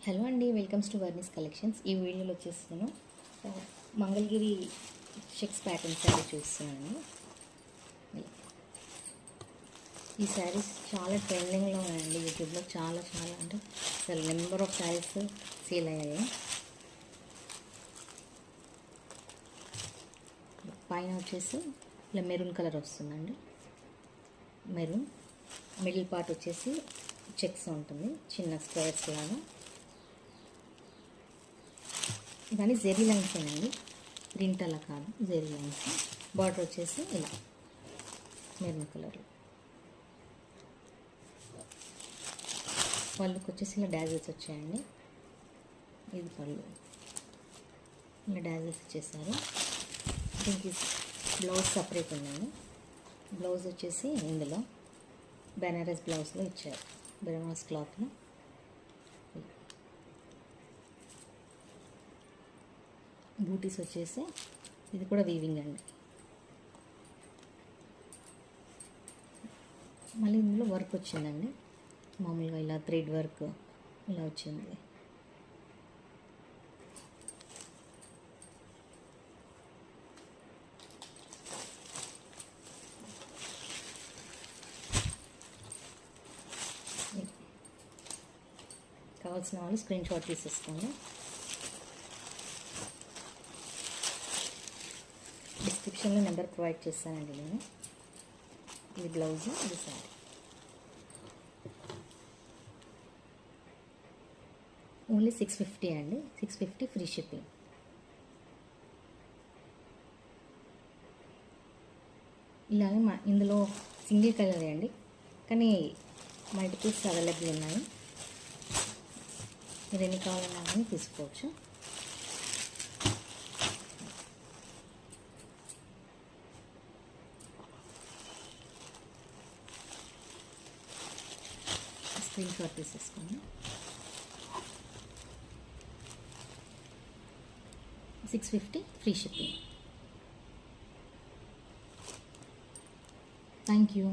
Hello అండి, welcomes to వర్నిస్ collections. ఈ వీడియోలో వచ్చేస్తాను మంగళగిరి చెక్స్ ప్యాటర్న్ శారీ చూస్తున్నాను. ఈ శారీస్ చాలా ట్రెండింగ్లో ఉన్నాయండి యూట్యూబ్లో. చాలా అంటే అసలు నెంబర్ ఆఫ్ శారీస్ సేల్ అయ్యాయి. పైన వచ్చేసి ఇలా మెరూన్ కలర్ వస్తుందండి. మెరూన్ మిడిల్ పార్ట్ వచ్చేసి చెక్స్ ఉంటుంది, చిన్న స్క్వేర్స్ లాగా. ఇవన్నీ జెరీ లైన్స్ అండి, ప్రింట్ అలా కాదు, జెరీ లైన్స్. బార్డర్ వచ్చేసి ఇలా మెరూన్ కలర్. పళ్ళుకి వచ్చేసి ఇలా డాజల్స్ వచ్చాయండి. ఇది పళ్ళు, ఇలా డాజల్స్ ఇచ్చేసారు. దీనికి బ్లౌజ్ సపరేట్ ఉందండి. బ్లౌజ్ వచ్చేసి ఇందులో బెనారస్ బ్లౌజ్లో ఇచ్చారు, బెనారస్ క్లాత్లో. బూటీస్ వచ్చేసి ఇది కూడా వీవింగ్ అండి. మళ్ళీ ఇందులో వర్క్ వచ్చిందండి, మామూలుగా ఇలా థ్రెడ్ వర్క్ ఇలా వచ్చింది. కావాల్సిన వాళ్ళు స్క్రీన్ షాట్ తీసేసుకోండి. డిస్క్రిప్షన్లో నెంబర్ ప్రొవైడ్ చేస్తానండి నేను. ఇది బ్లౌజ్, ఇది శారీ. ఓన్లీ 650 అండి, 650 ఫ్రీ షిప్పింగ్. ఇలాగే ఇందులో సింగిల్ కలరే అండి, కానీ మల్టిపుల్స్ అవైలబుల్ ఉన్నాయి. మీరు ఎన్ని కావాలన్నా కానీ తీసుకోవచ్చు. స్క్రీన్ షాట్ తీసేసుకోండి. 650 ఫ్రీ షిప్పింగ్. Thank you.